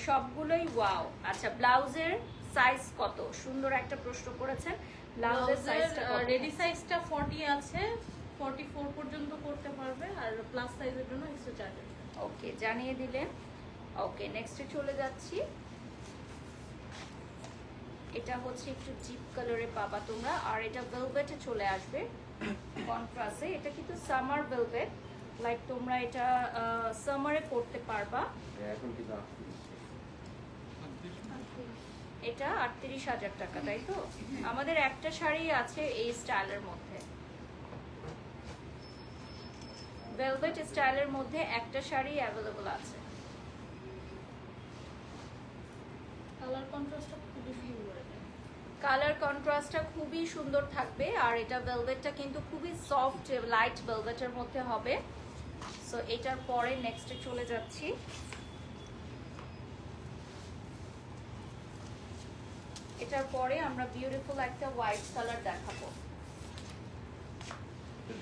সবগুলোই ওয়াও। আচ্ছা ব্লাউজের সাইজ কত? সুন্দর একটা প্রশ্ন করেছেন। ব্লাউজের সাইজটা কত? রেডি সাইজটা 40 আছে, 44 পর্যন্ত করতে পারবে, আর প্লাস সাইজের জন্য এক্সট্রা চার্জ। ওকে জানিয়ে দিলেন। ওকে নেক্সটে চলে যাচ্ছি। এটা হচ্ছে একটু ডিপ কালারে পাবা তোমরা, আর এটা ভেলভেটে চলে আসবে কন্ট্রাস্টে। এটা কিন্তু সামার ভেলভেট, লাইক তোমরা এটা সামারে পরতে পারবা। এখন কিন্তু এটা 38,000 টাকা, তাই তো? আমাদের একটা শাড়ি আছে এই স্টাইলের মধ্যে, ভেলভেট স্টাইলের মধ্যে একটা শাড়ি অ্যাভেলেবল আছে। কালার কন্ট্রাস্টটা খুবই সুন্দর। কালার কন্ট্রাস্টটা খুবই সুন্দর থাকবে, আর এটা ভেলভেটটা কিন্তু খুবই সফট লাইট ভেলভেটের মধ্যে হবে। সো এটার পরে নেক্সটে চলে যাচ্ছি। এটার পরে আমরা বিউটিফুল একটা হোয়াইট কালার দেখাবো।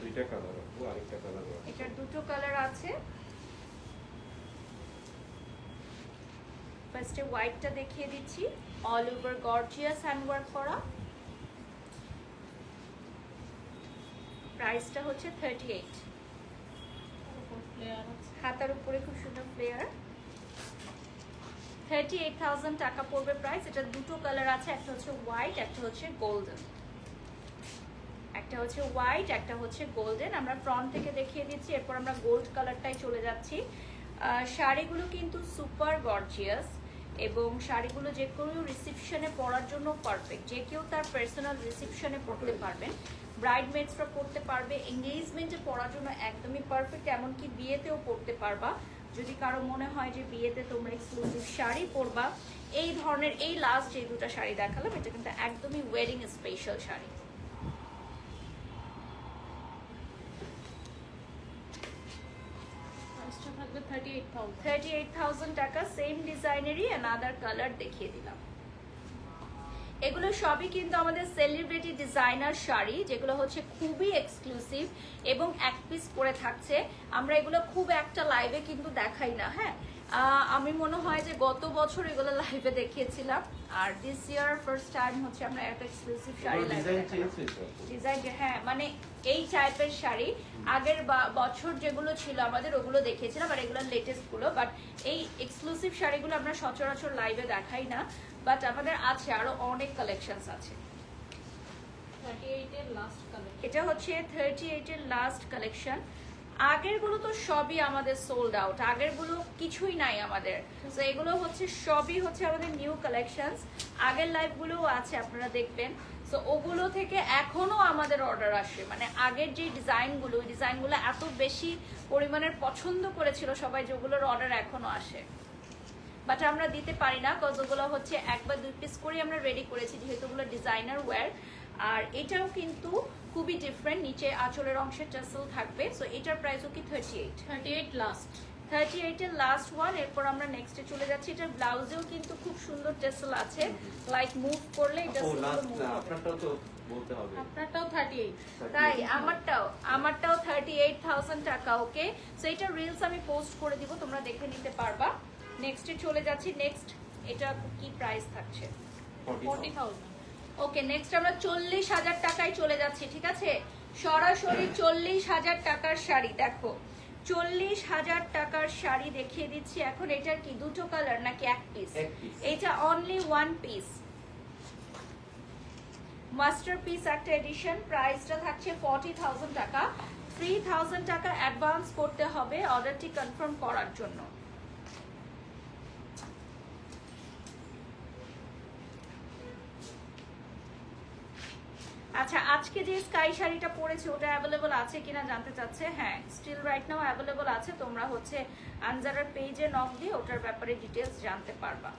দুইটা কালার আছে, আরেকটা কালার আছে। এটার দুটো কালার আছে। ফার্স্টে হোয়াইটটা দেখিয়ে দিচ্ছি, all over gorgeous hand work করা। প্রাইসটা হচ্ছে 38। হাতার উপরে খুব সুন্দর ফ্লেয়ার। 38,000 টাকা পড়বে প্রাইস। এটা দুটো কালার আছে, একটা হচ্ছে হোয়াইট, একটা হচ্ছে গোল্ডেন। একটা হচ্ছে হোয়াইট, একটা হচ্ছে গোল্ডেন। আমরা ফ্রন্ট থেকে দেখিয়ে দিচ্ছি, এরপর আমরা গোল্ড কালারটাই চলে যাচ্ছি। শাড়িগুলো কিন্তু সুপার গর্জিয়াস, এবং শাড়িগুলো যে কোনো রিসেপশনে পরার জন্য পারফেক্ট। যে কেউ তার পার্সোনাল রিসেপশনে পরতে পারবেন, ব্রাইডমেডসরা পরতে পারবে, এঙ্গেজমেন্টে পরার জন্য একদমই পারফেক্ট। এমনকি বিয়েতেও পরতে পারবা। যদি কারো মনে হয় যে বিয়েতে তোমরা এক্সক্লুসিভ শাড়ি পরবা, এই ধরনের এই লাস্ট যে দুটো শাড়ি দেখালাম, এটা কিন্তু একদমই ওয়েডিং স্পেশাল শাড়ি। প্রাইসটা থাকবে 38,000। 38,000 টাকা। সেম ডিজাইনেরই অ্যানাদার কালার দেখিয়ে দিলাম। এগুলো সবই কিন্তু আমাদের সেলিব্রিটি ডিজাইনার শাড়ি, যেগুলো হচ্ছে খুবই এক্সক্লুসিভ এবং এক পিস করে থাকছে। আমরা এগুলো খুব একটা লাইভে কিন্তু দেখাই না। হ্যাঁ, আমি মনে হয় যে গত বছর এগুলো লাইভে দেখিয়েছিলাম, আর দিস ইয়ার ফার্স্ট টাইম হচ্ছে আমরা একটা এক্সক্লুসিভ শাড়ি লাইভে ডিজাইন। হ্যাঁ মানে এই টাইপের শাড়ি আগের বছর যেগুলো ছিল আমাদের ওগুলো দেখিয়েছিলাম, আর এগুলো লেটেস্ট গুলো। বাট এই এক্সক্লুসিভ শাড়িগুলো আমরা সচরাচর লাইভে দেখাই না, বাট আমাদের আছে আরো অনেক কালেকশনস আছে। 38 এর লাস্ট কালেকশন, এটা হচ্ছে 38 এর লাস্ট কালেকশন। আগের গুলো তো সবই আমাদের সোল্ড আউট, আগের গুলো কিছুই নাই আমাদের। তো এগুলো হচ্ছে সবই হচ্ছে আমাদের নিউ কালেকশনস, আগের লাইভ গুলোও আছে আপনারা দেখবেন। তো ওগুলো থেকে এখনো আমাদের অর্ডার আসে, মানে আগের যে ডিজাইনগুলো, ওই ডিজাইনগুলো এত বেশি পরিমাণের পছন্দ করেছিল সবাই, যেগুলোর অর্ডার এখনো আসে। বাট আমরা দিতে পারি না, কজ ওগুলো হচ্ছে 1 বা 2 পিস করে আমরা রেডি করেছি, যেহেতু ওগুলো ডিজাইনার ওয়্যার। আর এটাও কিন্তু খুবই ডিফারেন্ট, নিচে আঁচলের অংশে টাসেল থাকবে। সো এটার প্রাইসও কি 38 লাস্ট, 38 এর লাস্ট ওয়ান। এরপর আমরা নেক্সটে চলে যাচ্ছি। এটার ব্লাউজেও কিন্তু খুব সুন্দর টাসেল আছে, লাইক মুভ করলে এটা আপনারটাও তো বলতে হবে, আপনারটাও 38। তাই আমারটাও 38,000 টাকা। ওকে, সো এটা রিলস আমি পোস্ট করে দিব, তোমরা দেখে নিতে পারবা। নেক্সটে চলে যাচ্ছি। নেক্সট এটা কি প্রাইস থাকছে? 40,000। ওকে, নেক্সট আমরা 40,000 টাকায় চলে যাচ্ছি। ঠিক আছে, সরাসরি 40,000 টাকার শাড়ি। দেখো 40,000 টাকার শাড়ি দেখিয়ে দিচ্ছি এখন। এটার কি দুটো কালার নাকি এক পিস? এটা অনলি 1 পিস, মাস্টারপিস একটা এডিশন। প্রাইসটা থাকছে 40,000 টাকা। 3,000 টাকা অ্যাডভান্স করতে হবে অর্ডারটি কনফার্ম করার জন্য। আচ্ছা, আজকে যে স্কাই শাড়িটা পরেছে ওটা অ্যাভেলেবল আছে কিনা জানতে চাচ্ছে। হ্যাঁ, স্টিল রাইট নাও অ্যাভেলেবল আছে। তোমরা হচ্ছে আনজারার পেজে নক দিয়ে ওটার ব্যাপারে ডিটেলস জানতে পারবা,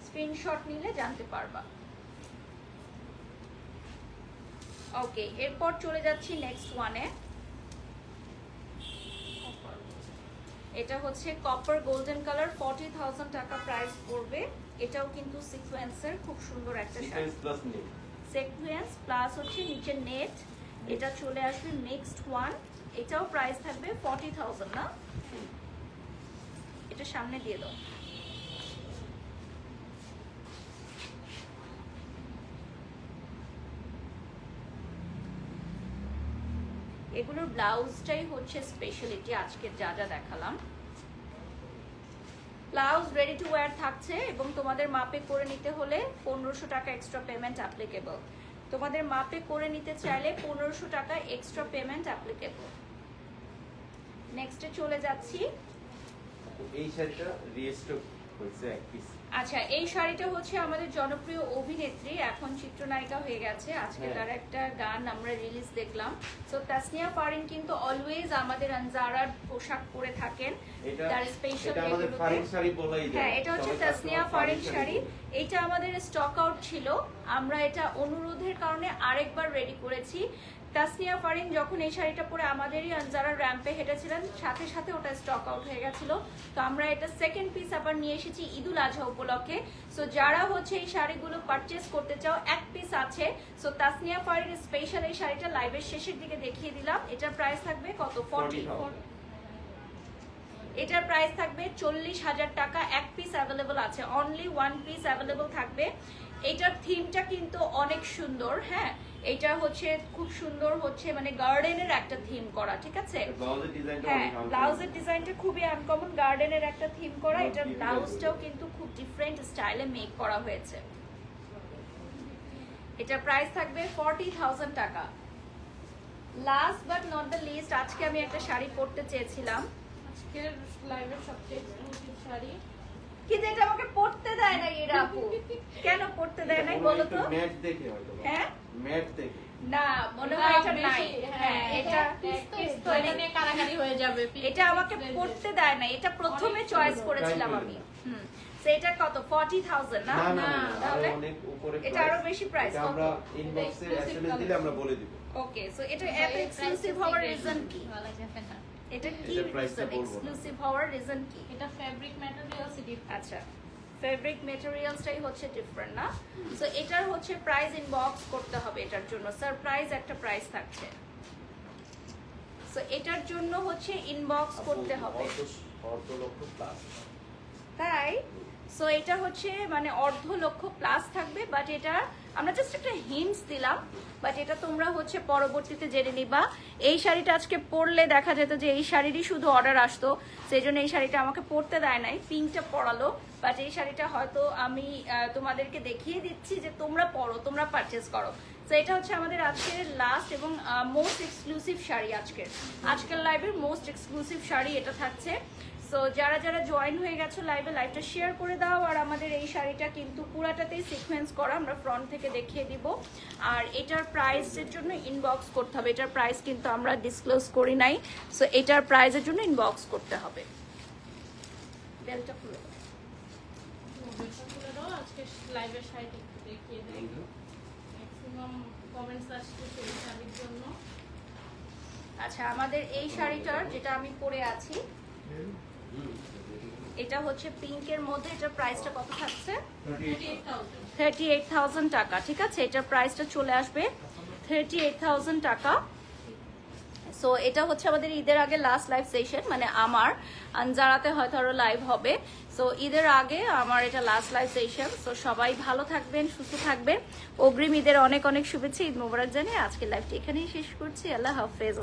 স্ক্রিনশট নিলে জানতে পারবা। ওকে, এরপর চলে যাচ্ছি নেক্সট ওয়ানে। এটা হচ্ছে কপার গোল্ডেন কালার, 40,000 টাকা প্রাইস পড়বে। এটাও কিন্তু সিকোয়েন্সের খুব সুন্দর একটা শাড়ি, সিকোয়েন্স প্লাস হচ্ছে নিচে নেট। এটা চলে আসবে নেক্সট ওয়ান। এটাও প্রাইস থাকবে 40,000 না? এটা সামনে দিয়ে দাও। এগুলোর ব্লাউজটাই হচ্ছে স্পেশালিটি আজকে যা যা দেখালাম। ব্লাউজ রেডি টু ওয়্যার থাকছে এবং তোমাদের মাপে করে নিতে হলে 1500 টাকা এক্সট্রা পেমেন্ট অ্যাপ্লিকেবল। তোমাদের মাপে করে নিতে চাইলে 1500 টাকা এক্সট্রা পেমেন্ট অ্যাপ্লিকেবল। নেক্সটে চলে যাচ্ছি। এই শাড়িটা রিস্টক হয়েছে এক পিস। আচ্ছা, এই শাড়িটা হচ্ছে আমাদের জনপ্রিয় অভিনেত্রী, এখন চিত্রনায়িকা হয়ে গেছে। আজকে তার একটা গান আমরা রিলিজ দেখলাম। সো তাসনিয়া ফারিন কিন্তু অলওয়েজ আমাদের আনজারার পোশাক পরে থাকেন। তার স্পেশাল এটা আমাদের ফারিন শাড়ি বলাই যায়। হ্যাঁ, এটা হচ্ছে তাসনিয়া ফারিন শাড়ি। এটা আমাদের স্টক আউট ছিল, আমরা এটা অনুরোধের কারণে আরেকবার রেডি করেছি। তাসনিয়া ফারিন যখন এই শাড়িটা পরে আমাদেরই আনজারা র্যাম্পে হেঁটেছিলেন, সাথে সাথে ওটা স্টক আউট হয়ে গেছিল। তো আমরা এটা সেকেন্ড পিস আবার নিয়ে এসেছি ঈদুল আজহা উপলক্ষে। সো যারা হচ্ছে এই শাড়িগুলো পারচেস করতে চাও, এক পিস আছে। সো তাসনিয়া ফারিন স্পেশাল এই শাড়িটা লাইভের শেষের দিকে দেখিয়ে দিলাম। এটার প্রাইস থাকবে কত? 40। এটার প্রাইস থাকবে 40,000 টাকা। এক পিস অ্যাভেলেবল আছে, অনলি 1 পিস অ্যাভেলেবল থাকবে। এটার থিমটা কিন্তু অনেক সুন্দর। হ্যাঁ, এটা হচ্ছে খুব সুন্দর, হচ্ছে মানে গার্ডেনের একটা থিম করা। ঠিক আছে, হ্যাঁ, ব্লাউজের ডিজাইনটা খুবই আনকমন, গার্ডেনের একটা থিম করা। এটার ব্লাউজটাও কিন্তু খুব ডিফারেন্ট স্টাইলে মেক করা হয়েছে। এটার প্রাইস থাকবে 40,000 টাকা। Last but not the least, আজকে আমি একটা শাড়ি পরতে চেয়েছিলাম, আজকের লাইভের সবচেয়ে এক্সক্লুসিভ শাড়ি, কিন্তু এটা আমাকে পড়তে দেয় না এরা। আপু কেন পড়তে দেয় না বলো তো? ম্যাট দেখে হয়তো। হ্যাঁ, ম্যাট দেখে না, মনে হয় এটা নাই। হ্যাঁ, এটা মানে কারাকারি হয়ে যাবে। এটা আমাকে পড়তে দেয় না, এটা প্রথমে চয়েস করেছিলাম আমি। সেটা কত? 40,000 না? না, তাহলে অনেক উপরে। এটা আরো বেশি প্রাইস। আমরা ইনবক্সে এসএমএস দিলে আমরা বলে দিব। ওকে, সো এটা এত এক্সক্লুসিভ হওয়ার রিজন কি? এটা কি রিজন এক্সক্লুসিভ হওয়ার রিজন কি? এটা ফেব্রিক ম্যাটেরিয়ালস ডিফারেন্ট। আচ্ছা, ফেব্রিক ম্যাটেরিয়ালসটাই হচ্ছে ডিফারেন্ট না? সো এটার হচ্ছে প্রাইস ইনবক্স করতে হবে। এটার জন্য সারপ্রাইজ একটা প্রাইস থাকছে। সো এটার জন্য হচ্ছে ইনবক্স করতে হবে। অর্ধ লক্ষ প্লাস। তাই সো এটা হচ্ছে মানে অর্ধ লক্ষ প্লাস থাকবে, বাট এটা আমরা জাস্ট একটা হিন্টস দিলাম, বাট এটা তোমরা হচ্ছে পরবর্তীতে জেনে নিবা। এই শাড়িটা আজকে পরলে দেখা যেত যে এই শাড়িরই শুধু অর্ডার আসতো, সেই জন্য এই শাড়িটা আমাকে পরতে দেয় নাই, পিঙ্কটা পরালো, বাট এই শাড়িটা হয়তো আমি তোমাদেরকে দেখিয়ে দিচ্ছি যে তোমরা পরো, তোমরা পারচেস করো। তো এটা হচ্ছে আমাদের আজকের লাস্ট এবং মোস্ট এক্সক্লুসিভ শাড়ি, আজকের লাইভের মোস্ট এক্সক্লুসিভ শাড়ি এটা থাকছে। সো যারা যারা জয়েন হয়ে গেছো লাইভে, লাইভটা শেয়ার করে দাও। আর আমাদের এই শাড়িটা কিন্তু পুরাটাতেই সিকোয়েন্স করা, আমরা ফ্রন্ট থেকে দেখিয়ে দিব। আর এটার প্রাইসের জন্য ইনবক্স করতে হবে, এটার প্রাইস কিন্তু আমরা ডিসক্লোজ করি নাই, সো এটার প্রাইসের জন্য ইনবক্স করতে হবে। বেলটা খুলে দাও। আজকে লাইভের শাড়িটা একটু দেখিয়ে দিই। ম্যাক্সিমাম কমেন্টস আসছে সেই শাড়ির জন্য। আচ্ছা, আমাদের এই শাড়িটার যেটা আমি পরে আছি এটা হচ্ছে পিঙ্কের মধ্যে, এটার প্রাইসটা কত থাকছে? 38,000 টাকা। ঠিক আছে, এটার প্রাইসটা চলে আসবে 38,000 টাকা। সো এটা হচ্ছে আমাদের ঈদের আগে লাস্ট লাইভ সেশন, মানে আমার আনজারাতে হয়তো আরো লাইভ হবে। সো ঈদের আগে আমার এটা লাস্ট লাইভ সেশন। সো সবাই ভালো থাকবেন, সুস্থ থাকবেন, অগ্রিম ঈদের অনেক অনেক শুভেচ্ছা, ঈদ মোবারক জানিয়ে আজকের লাইভটি এখানেই শেষ করছি। আল্লাহ হাফেজ।